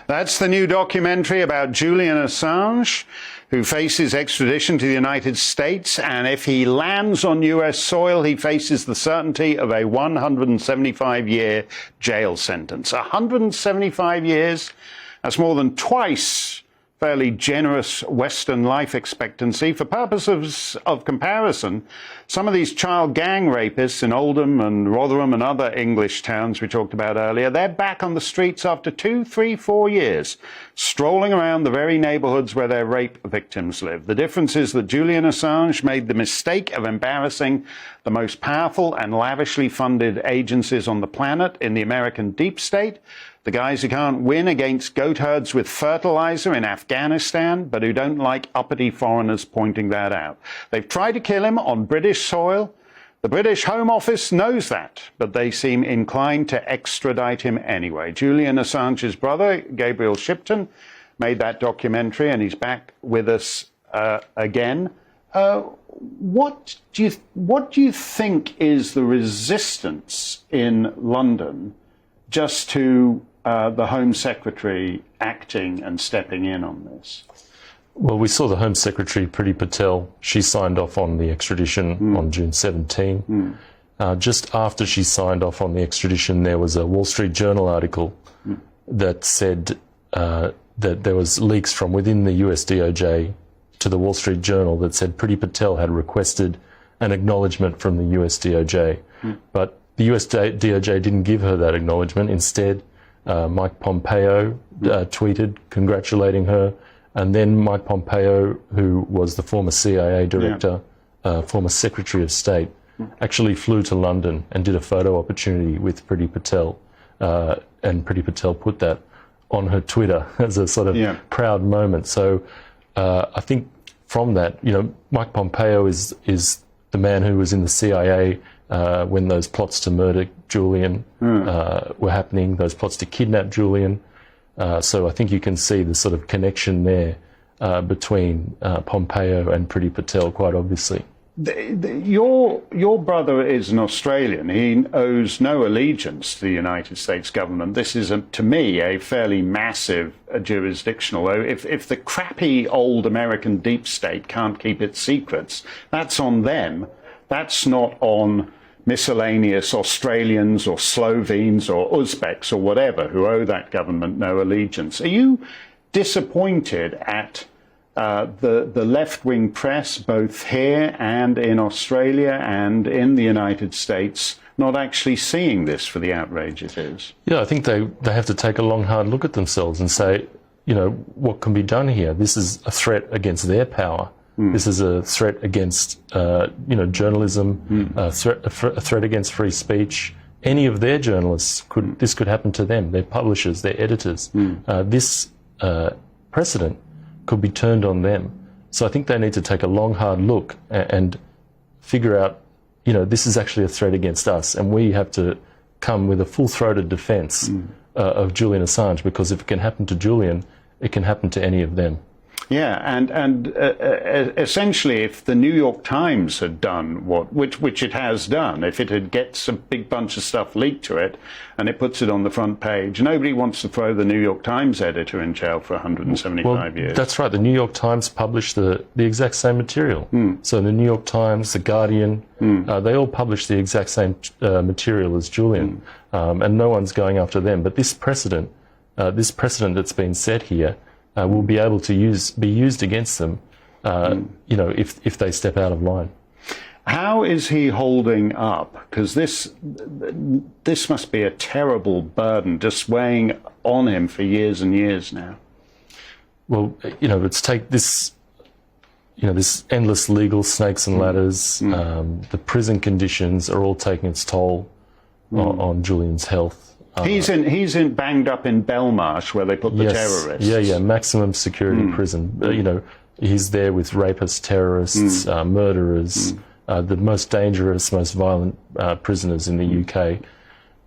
That's the new documentary about Julian Assange, who faces extradition to the United States. And if he lands on US soil, he faces the certainty of a 175-year jail sentence. 175 years, that's more than twice fairly generous Western life expectancy. For purposes of comparison, some of these child gang rapists in Oldham and Rotherham and other English towns we talked about earlier, they're back on the streets after 2, 3, 4 years, strolling around the very neighborhoods where their rape victims live. The difference is that Julian Assange made the mistake of embarrassing the most powerful and lavishly funded agencies on the planet in the American deep state, the guys who can't win against goat herds with fertilizer in Afghanistan, but who don't like uppity foreigners pointing that out. They've tried to kill him on British soil. The British Home Office knows that, but they seem inclined to extradite him anyway. Julian Assange's brother, Gabriel Shipton, made that documentary, and he's back with us again. What do you think is the resistance in London just to the Home Secretary acting and stepping in on this? Well, we saw the Home Secretary, Priti Patel. She signed off on the extradition on June 17. Just after she signed off on the extradition, there was a Wall Street Journal article that said that there was leaks from within the US DOJ to the Wall Street Journal that said Priti Patel had requested an acknowledgement from the US DOJ. But the US DOJ didn't give her that acknowledgement. Instead, Mike Pompeo tweeted congratulating her. And then Mike Pompeo, who was the former CIA director, former Secretary of State, actually flew to London and did a photo opportunity with Priti Patel. And Priti Patel put that on her Twitter as a sort of proud moment. So I think from that, Mike Pompeo is the man who was in the CIA when those plots to murder Julian were happening, those plots to kidnap Julian. So I think you can see the sort of connection there between Pompeo and Priti Patel, quite obviously. Your brother is an Australian. He owes no allegiance to the United States government. This is, to me, a fairly massive jurisdictional. If the crappy old American deep state can't keep its secrets, that's on them. That's not on miscellaneous Australians or Slovenes or Uzbeks or whatever who owe that government no allegiance. Are you disappointed at the left-wing press, both here and in Australia and in the United States, not actually seeing this for the outrage it is? Yeah, I think they have to take a long, hard look at themselves and say, what can be done here? This is a threat against their power. This is a threat against, journalism, a threat against free speech. Any of their journalists this could happen to them, their publishers, their editors. This precedent could be turned on them. So I think they need to take a long, hard look and figure out, this is actually a threat against us, and we have to come with a full-throated defence of Julian Assange, because if it can happen to Julian, it can happen to any of them. Yeah, and essentially, if the New York Times had done which it has done, if it gets a big bunch of stuff leaked to it and it puts it on the front page, nobody wants to throw the New York Times editor in jail for 175 years. That's right. The New York Times published the exact same material. So the New York Times, the Guardian, they all published the exact same material as Julian, and no one's going after them. But this precedent that's been set here, will be able to be used against them, if they step out of line. How is he holding up? Because this must be a terrible burden, just weighing on him for years and years now. Well, this endless legal snakes and ladders. The prison conditions are all taking its toll on Julian's health. He's banged up in Belmarsh, where they put the terrorists. Yeah, maximum security prison. He's there with rapists, terrorists, murderers, the most dangerous, most violent prisoners in the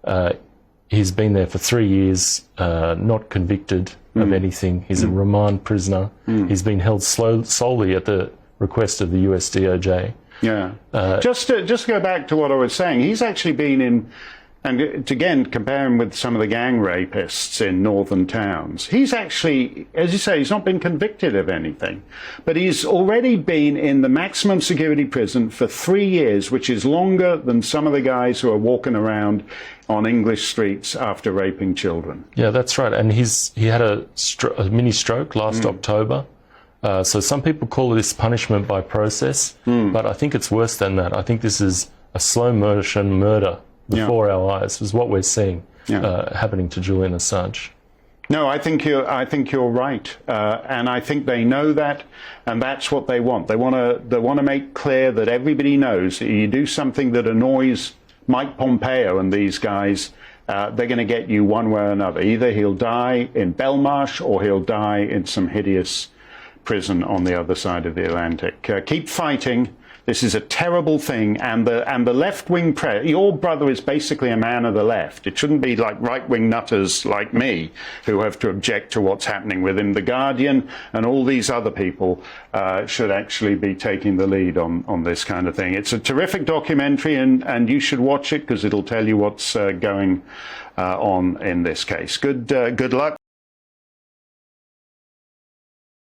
UK. He's been there for 3 years, not convicted of anything. He's a remand prisoner. He's been held solely at the request of the US DOJ. Yeah. Just to go back to what I was saying, he's actually been in And to, again, compare him with some of the gang rapists in northern towns. He's actually, as you say, he's not been convicted of anything. But he's already been in the maximum security prison for 3 years, which is longer than some of the guys who are walking around on English streets after raping children. Yeah, that's right. And he had a mini stroke last October. So some people call this punishment by process, but I think it's worse than that. I think this is a slow motion murder before our eyes, is what we're seeing happening to Julian Assange. No, I think you're right, and I think they know that, and that's what they want. They want to make clear that everybody knows that you do something that annoys Mike Pompeo and these guys, they're going to get you one way or another. Either he'll die in Belmarsh or he'll die in some hideous prison on the other side of the Atlantic. Keep fighting. This is a terrible thing, and the left-wing press. Your brother is basically a man of the left. It shouldn't be like right-wing nutters like me who have to object to what's happening with him. The Guardian and all these other people should actually be taking the lead on this kind of thing. It's a terrific documentary, and you should watch it because it'll tell you what's going on in this case. Good luck.